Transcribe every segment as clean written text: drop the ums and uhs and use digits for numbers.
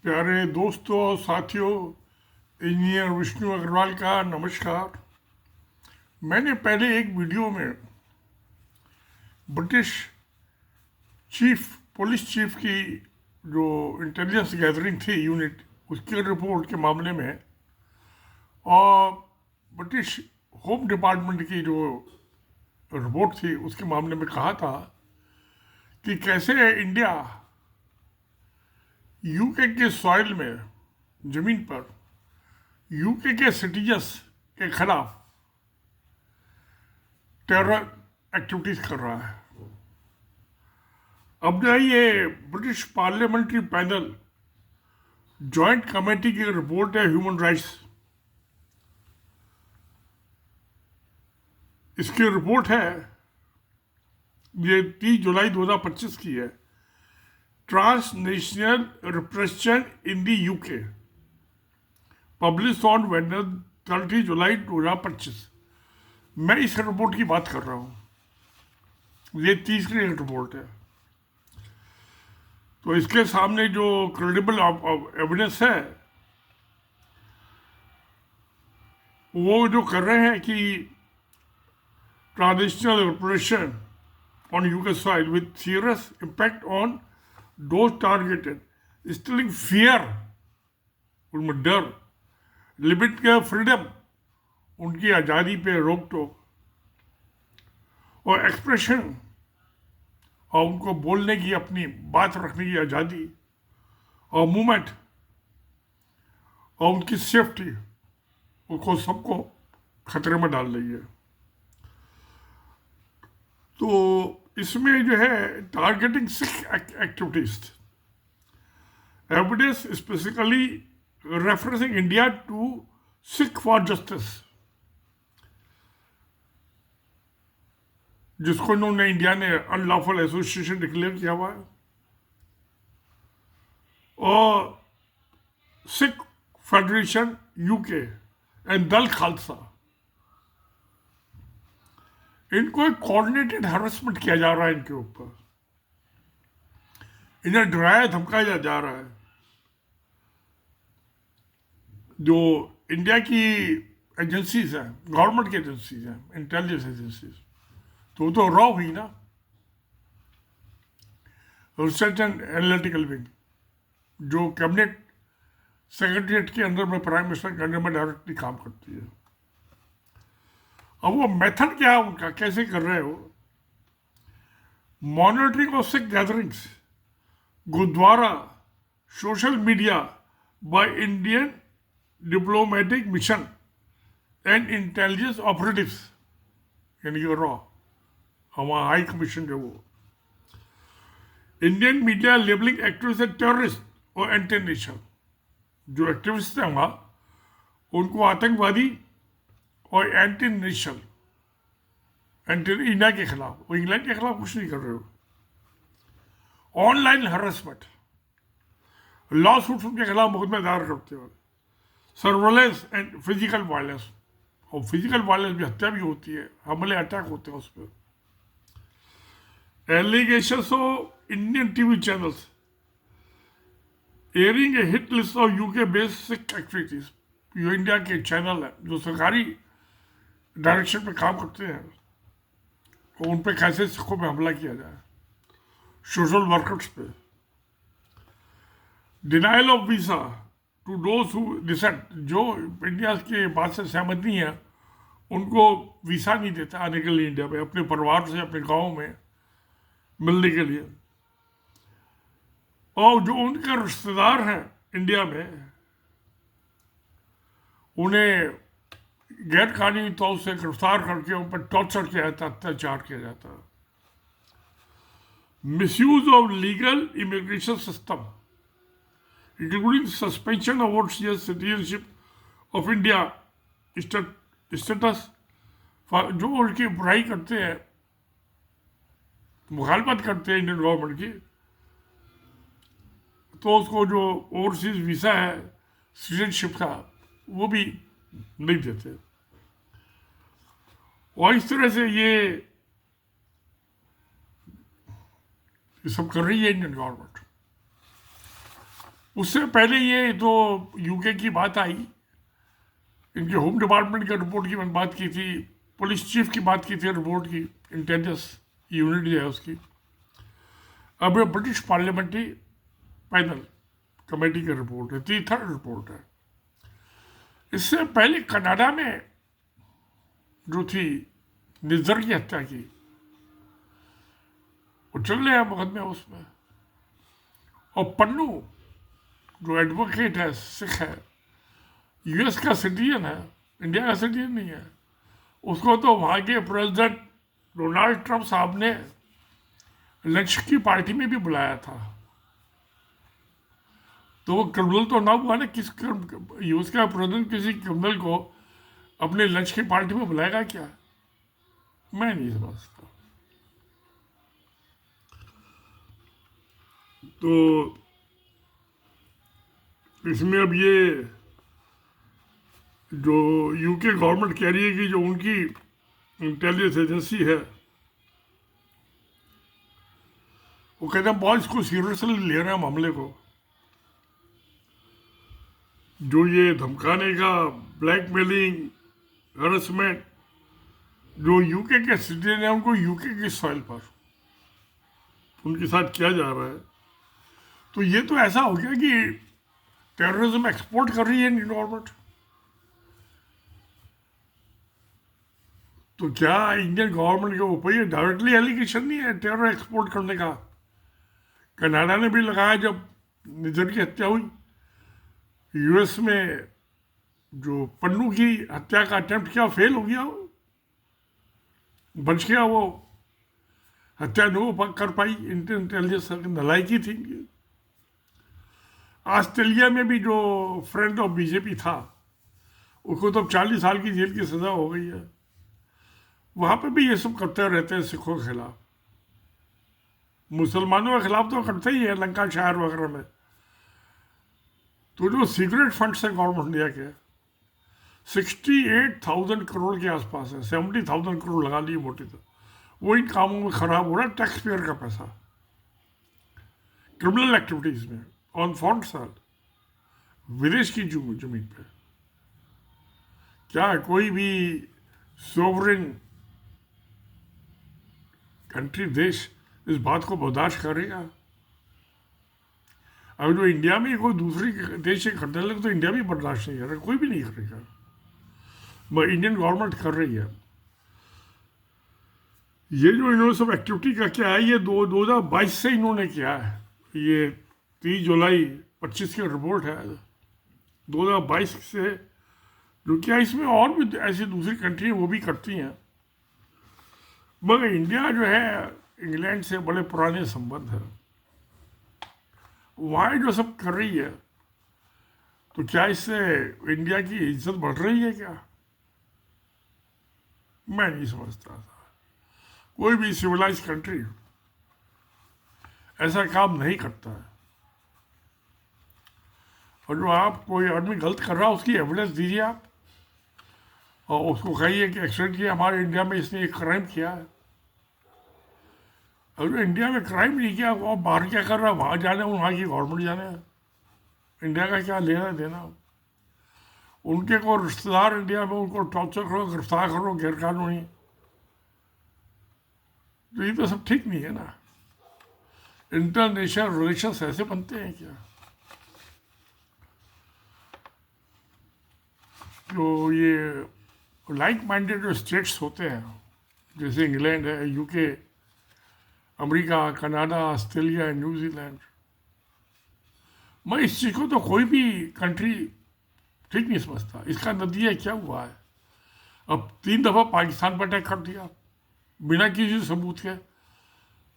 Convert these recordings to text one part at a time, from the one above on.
प्यारे दोस्तों और साथियों, इंजीनियर विष्णु अग्रवाल का नमस्कार। मैंने पहले एक वीडियो में ब्रिटिश पुलिस चीफ की जो इंटेलिजेंस गैदरिंग थी यूनिट, उसकी रिपोर्ट के मामले में और ब्रिटिश होम डिपार्टमेंट की जो रिपोर्ट थी उसके मामले में कहा था कि कैसे इंडिया यूके के सॉइल में, ज़मीन पर यूके के सिटीजन्स के खिलाफ टेरर एक्टिविटीज कर रहा है। अब जो है ये British parliamentary panel joint committee की रिपोर्ट है ह्यूमन राइट्स। इसकी रिपोर्ट है, ये 30 जुलाई 2025 की है। Transnational repression in the UK, publish on Wednesday 30 जुलाई 2025। मैं इस रिपोर्ट की बात कर रहा हूँ। ये तीसरी रिपोर्ट है। तो इसके सामने जो क्रेडिबल एविडेंस है वो जो कर रहे हैं कि transitional repression on UK soil with serious impact on those targeted, instilling fear, उनमें डर, लिमिट के फ्रीडम, उनकी आज़ादी पे रोक टोक और एक्सप्रेशन और उनको बोलने की, अपनी बात रखने की आज़ादी और मूवमेंट और उनकी सेफ्टी, उनको सबको खतरे में डाल रही है। तो इसमें जो है targeting Sikh activities, evidence specifically referencing India to Sikh for justice, जिसको इन्होंने इंडिया ने अनलॉफुल एसोसिएशन डिक्लेयर किया हुआ है, और सिख फेडरेशन यूके एंड दल खालसा, इनको एक कोऑर्डिनेटेड हरासमेंट किया जा रहा है। इनके ऊपर इन्हें डराया धमकाया जा रहा है। जो इंडिया की एजेंसीज हैं, गवर्नमेंट की एजेंसीज हैं, इंटेलिजेंस एजेंसीज, तो रॉ हुई ना, रिसर्च एंड एनालिटिकल विंग, जो कैबिनेट सेक्रेटरीट के अंदर में, प्राइम मिनिस्टर के अंडर में डायरेक्टली काम करती है। अब वो मेथड क्या है उनका, कैसे कर रहे हो? Monitoring of Sikh gatherings, gurdwara, social media by Indian diplomatic mission and intelligence operatives, यानी कि रॉ, हमारा हाई कमीशन जो वो, Indian media labelling activist as terrorist और एंटी नेशन, जो एक्टिविस्ट हैं वहाँ उनको आतंकवादी और एंटी नेशनल, एंटी इंडिया के खिलाफ, वो इंग्लैंड के खिलाफ कुछ नहीं कर रहे हो। ऑनलाइन हरासमेंट, लॉ सूट्स उनके खिलाफ मुकदमे दायर करते हो, सर्वेलेंस एंड फिजिकल वायलेंस, और फिजिकल वायलेंस भी, हत्या भी होती है, हमले अटैक होते हैं उस पर। Allegations of Indian TV channels airing a hit list of UK based Sikh activities, जो इंडिया के चैनल हैं जो सरकारी डायरेक्शन पे काम करते हैं, और उन पे कैसे सिखों पे हमला किया जाए, सोशल वर्कर्स पे। Denial of visa to those who dissent, जो इंडिया के बात से सहमत नहीं है उनको वीज़ा नहीं देता आने के लिए इंडिया में, अपने परिवार से, अपने गाँव में मिलने के लिए। और जो उनके रिश्तेदार हैं इंडिया में, उन्हें गैर कानूनी तौर से गिरफ्तार करके उन पर टॉर्चर किया जाता, अत्याचार किया जाता। Misuse of legal immigration system including suspension of overseas citizenship of India status, जो उनकी बुराई करते हैं, मुखालफत करते हैं इंडियन गवर्नमेंट की, तो उसको जो ओवरसीज वीज़ा है सिटीजनशिप का, वो भी नहीं देते। और इस तरह से ये सब कर रही है इंडियन गवर्नमेंट। उससे पहले ये तो यूके की बात आई, इनके होम डिपार्टमेंट की रिपोर्ट की मैंने बात की थी, पुलिस चीफ की बात की थी रिपोर्ट की, इंटेलिजेंस यूनिट जो है उसकी। अब ये ब्रिटिश पार्लियामेंट्री पैनल कमेटी की रिपोर्ट है, थर्ड रिपोर्ट है। इससे पहले कनाडा में जो थी निज्जर की हत्या की, वो चल रहे हैं मुकदमे उसमें। और पन्नू जो एडवोकेट है, सिख है, यूएस का सिटीजन है, इंडिया का सिटीजन नहीं है, उसको तो वहाँ के प्रेसिडेंट डोनाल्ड ट्रंप साहब ने लंच की पार्टी में भी बुलाया था। तो वो क्रिमिनल तो ना हुआ ना, यूएस का प्रेसिडेंट किसी क्रिमिनल को अपने लंच की पार्टी में बुलाएगा क्या? मैं नहीं समझता। तो इसमें अब ये जो यूके गवर्नमेंट कह रही है कि जो उनकी इंटेलिजेंस एजेंसी है, वो कहते हैं बहुत इसको सीरियसली ले रहे हैं मामले को। जो ये धमकाने का, ब्लैकमेलिंग, हरसमेंट जो यूके के सिटीजन है उनको यूके की सॉइल पर उनके साथ किया जा रहा है, तो ये तो ऐसा हो गया कि टेररिज्म एक्सपोर्ट कर रही है इंडियन गवर्नमेंट। तो क्या इंडियन गवर्नमेंट के ऊपर ये डायरेक्टली एलिगेशन नहीं है टेरर एक्सपोर्ट करने का? कनाडा ने भी लगाया जब निज्जर की हत्या हुई। यूएस में जो पन्नू की हत्या का अटेम्प्ट किया, फेल हो गया, वो बच गया, वो हत्या नहीं कर पाई, इंटेलिजेंस नलायकी थी। ऑस्ट्रेलिया में भी जो फ्रेंड ऑफ बीजेपी था, उसको तो 40 साल की जेल की सजा हो गई है। वहाँ पे भी ये सब करते रहते हैं सिखों के खिलाफ, मुसलमानों के खिलाफ तो करते ही है, लंका शहर वगैरह में। तो जो सीक्रेट फंड से गवर्नमेंट इंडिया के 68,000 करोड़ के आसपास है, 70,000 करोड़ लगा लिए मोटी, तो वो इन कामों में खराब हो रहा है, टैक्स पेयर का पैसा क्रिमिनल एक्टिविटीज में ऑन फॉरेन साल, विदेश की जमीन पे। क्या कोई भी सोवरेन कंट्री, देश इस बात को बर्दाश्त करेगा? अगर जो इंडिया में कोई दूसरी देश से करने लगे तो इंडिया भी बर्दाश्त नहीं करेगा, कोई भी नहीं करेगा। मगर इंडियन गवर्नमेंट कर रही है। ये जो इन्होंने सब एक्टिविटी का क्या है, ये 2022 से इन्होंने किया है। ये 30 जुलाई 25 की रिपोर्ट है 2022 से, जो क्या इसमें और भी ऐसी दूसरी कंट्री वो भी करती हैं। मगर इंडिया जो है, इंग्लैंड से बड़े पुराने संबंध है, वहाँ जो सब कर रही है, तो क्या इससे इंडिया की इज्जत बढ़ रही है क्या? मैं नहीं समझता था। कोई भी सिविलाइज कंट्री ऐसा काम नहीं करता है। और जो आप कोई आदमी गलत कर रहा है उसकी एविडेंस दीजिए आप, और उसको कहिए कि एक्सीडेंट किया हमारे इंडिया में, इसने एक क्राइम किया है। अगर इंडिया में क्राइम नहीं किया, वो बाहर क्या कर रहा है, वहाँ जाने, वहाँ की गवर्नमेंट जाने, इंडिया का क्या लेना देना? उनके को रिश्तेदार इंडिया में, उनको टॉर्चर करो, गिरफ्तार करो गैरकानूनी, तो ये तो सब ठीक नहीं है ना। इंटरनेशनल रिलेशंस ऐसे बनते हैं क्या? जो ये लाइक माइंडेड जो स्टेट्स होते हैं, जैसे इंग्लैंड है, UK, America, Canada, Australia, New Zealand, मैं इस चीज़ को तो कोई भी कंट्री ठीक नहीं समझता। इसका नतीजा क्या हुआ है? अब 3 दफ़ा पाकिस्तान पर अटैक कर दिया बिना किसी सबूत के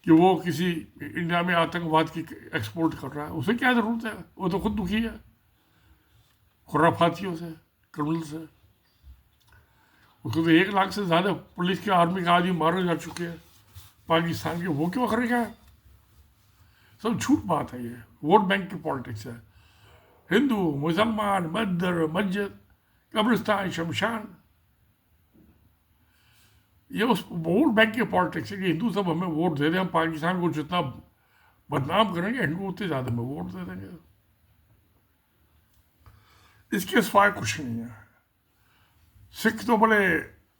कि वो किसी इंडिया में आतंकवाद की एक्सपोर्ट कर रहा है। उसे क्या ज़रूरत है? वो तो खुद दुखी है खुराफातियों से, क्रिमिनल से। उसको तो 1 लाख से ज़्यादा पुलिस के, आर्मी का आदमी मारे जा चुके हैं पाकिस्तान के, वो क्यों करेगा? सब झूठ बात है, ये वोट बैंक की पॉलिटिक्स है। हिंदू, मुसलमान, मंदिर, मस्जिद, कब्रिस्तान, शमशान, ये उस वोट बैंक की पॉलिटिक्स है कि हिंदू सब हमें वोट दे दें, हम पाकिस्तान को जितना बदनाम करेंगे हिंदू उतने ज़्यादा हमें वोट दे देंगे। इसके सिवाय कुछ नहीं है। सिख तो बड़े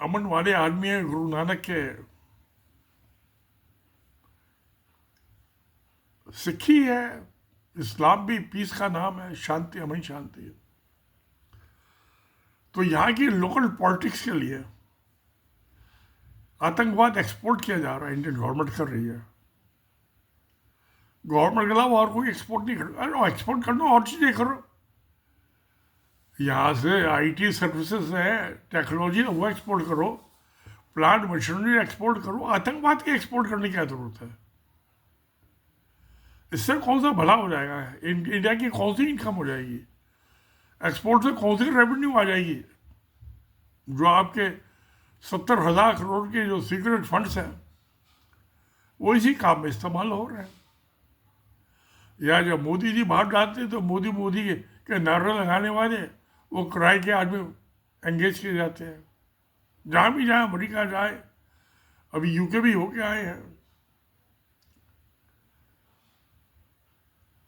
अमन वाले आदमी हैं, गुरु नानक के सिख ही है। इस्लाम भी पीस का नाम है, शांति, अमन शांति। तो यहाँ की लोकल पॉलिटिक्स के लिए आतंकवाद एक्सपोर्ट किया जा रहा है, इंडियन गवर्नमेंट कर रही है। गवर्नमेंट के अलावा और कोई एक्सपोर्ट नहीं कर, अरे एक्सपोर्ट करना और चीज़ें करो। यहाँ से आईटी सर्विसेज है, टेक्नोलॉजी है, वो एक्सपोर्ट करो, प्लांट मशीनरी एक्सपोर्ट करो। आतंकवाद के एक्सपोर्ट करने की क्या जरूरत है? इससे कौन सा भला हो जाएगा? इंडिया की कौन सी इनकम हो जाएगी? एक्सपोर्ट से कौन सी रेवेन्यू आ जाएगी? जो आपके 70,000 करोड़ के जो सीक्रेट फंड्स हैं वो इसी काम में इस्तेमाल हो रहे हैं। या जब मोदी जी बाहर जाते हैं तो मोदी के नारे लगाने वाले वो किराए के आदमी एंगेज किए जाते हैं। जहाँ भी जाए, अमेरिका जाए, अभी यूके भी होके आए हैं।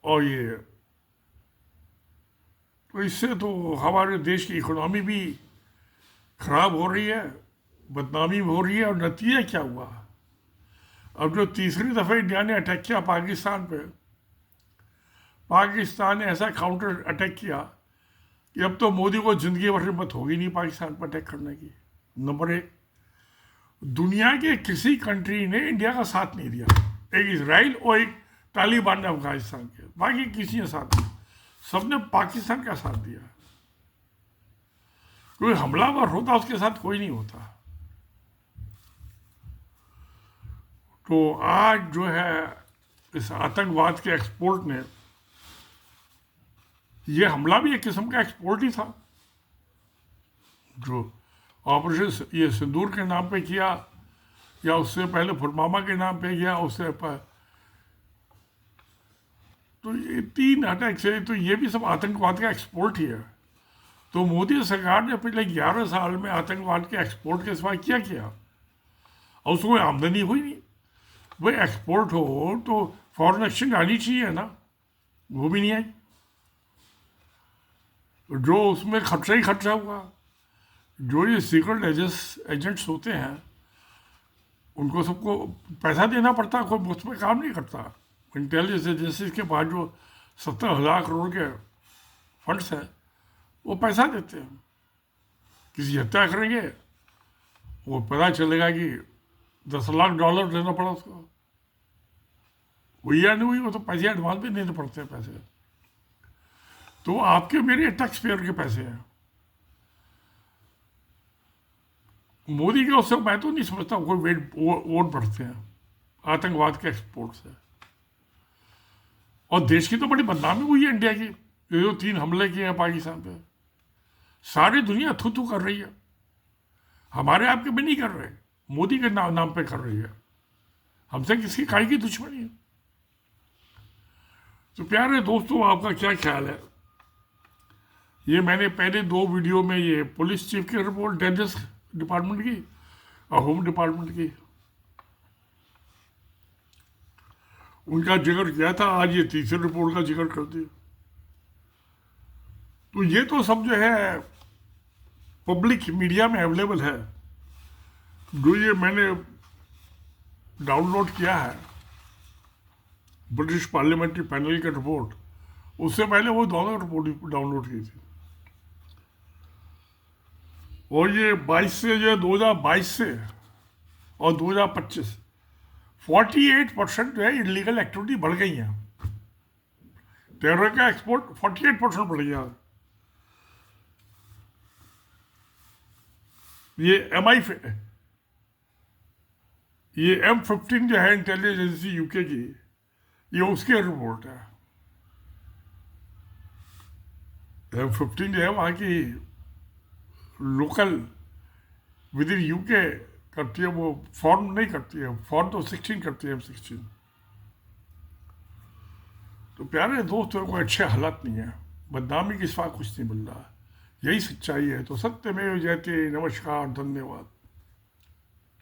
और ये तो इससे तो हमारे देश की इकोनॉमी भी खराब हो रही है, बदनामी हो रही है। और नतीजा क्या हुआ? अब जो तीसरी दफ़ा इंडिया ने अटैक किया पाकिस्तान पे, पाकिस्तान ने ऐसा काउंटर अटैक किया कि अब तो मोदी को ज़िंदगी भर हिम्मत होगी नहीं पाकिस्तान पर अटैक करने की। नंबर एक, दुनिया के किसी कंट्री ने इंडिया का साथ नहीं दिया। एक इसराइल और एक तालिबान ने अफगानिस्तान के, बाकी किसी ने साथ नहीं। सबने पाकिस्तान का साथ दिया। कोई हमलावर होता उसके साथ कोई नहीं होता। तो आज जो है इस आतंकवाद के एक्सपोर्ट ने, ये हमला भी एक किस्म का एक्सपोर्ट ही था। जो ऑपरेशन ये सिंदूर के नाम पे किया, या उससे पहले पुलवामा के नाम पे किया, उससे तो ये 3 अटैक से, तो ये भी सब आतंकवाद का एक्सपोर्ट ही है। तो मोदी सरकार ने पिछले 11 साल में आतंकवाद के एक्सपोर्ट के सिवा क्या किया? और उसको कोई आमदनी हुई नहीं। भाई एक्सपोर्ट हो तो फॉरेन एक्सचेंज आनी चाहिए ना, वो भी नहीं आई। जो उसमें खर्चा ही खर्चा हुआ। जो ये सीक्रेट एजेंट्स होते हैं उनको सबको पैसा देना पड़ता, कोई मुफ्त में काम नहीं करता। इंटेलिजेंस एजेंसी के पास जो 70,000 करोड़ के फंड्स हैं वो पैसा देते हैं। किसी हत्या करेंगे वो पता चलेगा कि $10 लाख देना पड़ा उसको, हुई या नहीं हुई, वो तो पैसे एडवांस भी देने पड़ते हैं पैसे। तो आपके मेरे टैक्स पेयर के पैसे हैं। मोदी के उससे मैं तो नहीं समझता कोई वोट बढ़ते हैं आतंकवाद के एक्सपोर्ट से। और देश की तो बड़ी बदनामी हुई है इंडिया की, जो 3 हमले किए हैं पाकिस्तान पे। सारी दुनिया थू थू कर रही है, हमारे आपके भी नहीं कर रहे, मोदी के नाम पे कर रही है। हमसे किसकी काय की दुश्मनी है? तो प्यारे दोस्तों, आपका क्या ख्याल है? ये मैंने पहले 2 वीडियो में ये पुलिस चीफ की रिपोर्ट, डिफेंस डिपार्टमेंट की और होम डिपार्टमेंट की, उनका जिक्र किया था। आज ये तीसरी रिपोर्ट का जिक्र कर दिया। तो ये तो सब जो है पब्लिक मीडिया में अवेलेबल है। जो ये मैंने डाउनलोड किया है ब्रिटिश पार्लियामेंट्री पैनल की रिपोर्ट, उससे पहले वो दोनों रिपोर्ट डाउनलोड की थी। और ये 22 से जो है 2022 से और 2025 48% जो है इलीगल एक्टिविटी बढ़ गई है। टेरर का एक्सपोर्ट 48% बढ़ गया। ये ये M15 जो है इंटेलिजेंस एजेंसी यूके की, ये उसकी रिपोर्ट है। M15 जो है वहाँ की लोकल विद इन यूके करती है, वो फॉर्म नहीं करती है। फॉर्म तो 16 करती है, M16। तो प्यारे दोस्तों, कोई अच्छे हालात नहीं है, बदनामी के सिवा कुछ नहीं मिल रहा। यही सच्चाई है। तो सत्यमेव जयते। नमस्कार, धन्यवाद।